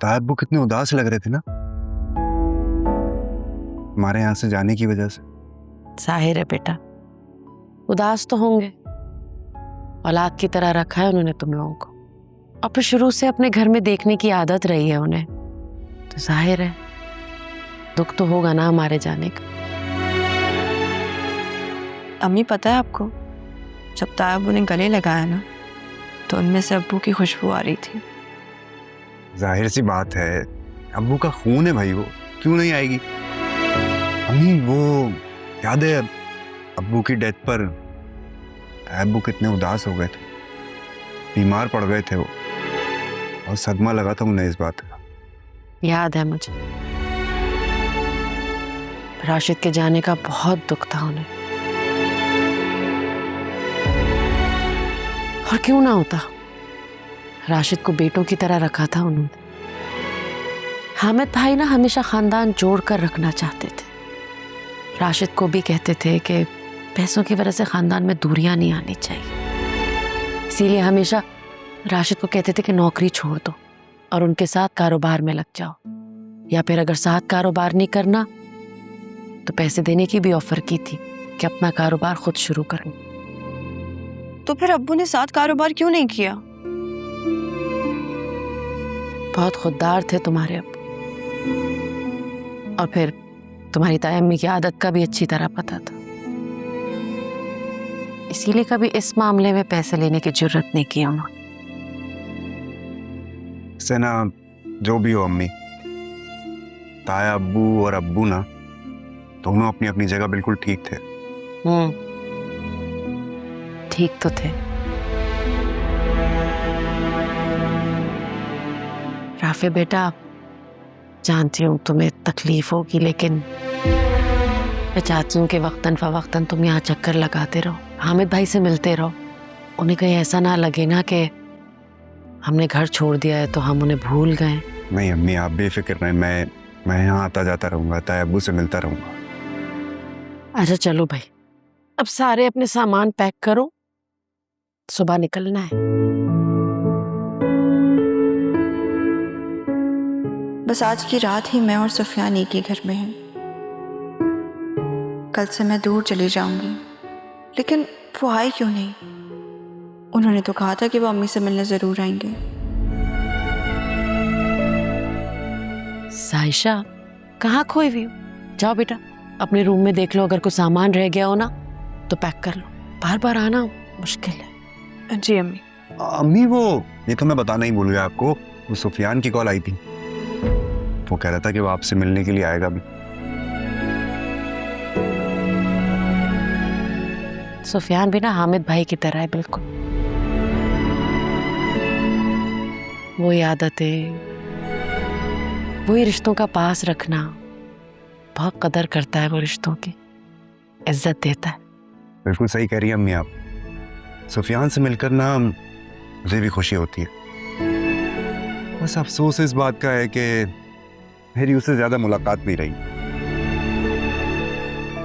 तायब्बू कितने उदास लग रहे थे ना हमारे यहाँ से जाने की वजह से। जाहिर है बेटा, उदास तो होंगे। औलाद की तरह रखा है उन्होंने तुम लोगों को, और फिर शुरू से अपने घर में देखने की आदत रही है उन्हें, तो जाहिर है दुख तो होगा ना हमारे जाने का। अम्मी पता है आपको, जब तायब्बू ने गले लगाया ना तो उनमें से अब्बू की खुशबू आ रही थी। जाहिर सी बात है, अब्बू का खून है भाई, वो क्यों नहीं आएगी। अम्मी वो याद है अब्बू की डेथ पर अब्बू कितने उदास हो गए थे, बीमार पड़ गए थे वो, और सदमा लगा था उन्हें इस बात का। याद है मुझे, राशिद के जाने का बहुत दुख था उन्हें। और क्यों ना होता, राशिद को बेटों की तरह रखा था उन्होंने। हामिद भाई ना हमेशा खानदान जोड़कर रखना चाहते थे। राशिद को भी कहते थे कि पैसों की वजह से खानदान में दूरियां नहीं आनी चाहिए, इसीलिए हमेशा राशिद को कहते थे कि नौकरी छोड़ दो और उनके साथ कारोबार में लग जाओ, या फिर अगर साथ कारोबार नहीं करना तो पैसे देने की भी ऑफर की थी कि अपना कारोबार खुद शुरू करूं। तो फिर अब्बू ने साथ कारोबार क्यों नहीं किया? बहुत खुददार थे तुम्हारे अब्बू, और फिर तुम्हारी ताई अम्मी की आदत का भी अच्छी तरह पता था, इसीलिए कभी इस मामले में पैसे लेने की जरूरत नहीं की उन्होंने। सेना जो भी हो अम्मी, ताया अब्बू और अब्बू ना दोनों अपनी अपनी जगह बिल्कुल ठीक थे। ठीक तो थे। राफे बेटा, जानती हूँ तुम्हें तकलीफ होगी, लेकिन मैं चाहती हूँ कि वक्तन फवक्तन तुम यहाँ चक्कर लगाते रहो, हामिद भाई से मिलते रहो। उन्हें कहीं ऐसा ना लगे ना कि हमने घर छोड़ दिया है तो हम उन्हें भूल गए। नहीं अम्मी, आप बेफिक्र रहें, मैं यहाँ आता जाता रहूँगा, ताया अब्बू से मिलता रहूँगा। अच्छा चलो भाई, अब सारे अपने सामान पैक करो, सुबह निकलना है। बस आज की रात ही मैं और सुफियान एक ही घर में हैं। कल से मैं दूर चली जाऊंगी, लेकिन वो आए क्यों नहीं? उन्होंने तो कहा था कि वो अम्मी से मिलने जरूर आएंगे। साइशा कहाँ खोई हुई हो? जाओ बेटा अपने रूम में देख लो, अगर कोई सामान रह गया हो ना तो पैक कर लो, बार बार आना मुश्किल है। जी अम्मी। अम्मी वो ये तो मैं बताना ही भूल गया आपको, वो सुफियान की कॉल आई थी, वो कह रहा था कि वो आपसे मिलने के लिए आएगा भी। सुफियान भी ना हामिद भाई की तरह है बिल्कुल, वही आदतें, वही रिश्तों का पास रखना, बहुत कदर करता है वो रिश्तों की, इज्जत देता है। बिल्कुल सही कह रही हैं अम्मी आप। सुफियान से मिलकर ना मुझे भी खुशी होती है, बस अफसोस इस बात का है कि मेरी उससे ज्यादा मुलाकात नहीं रही।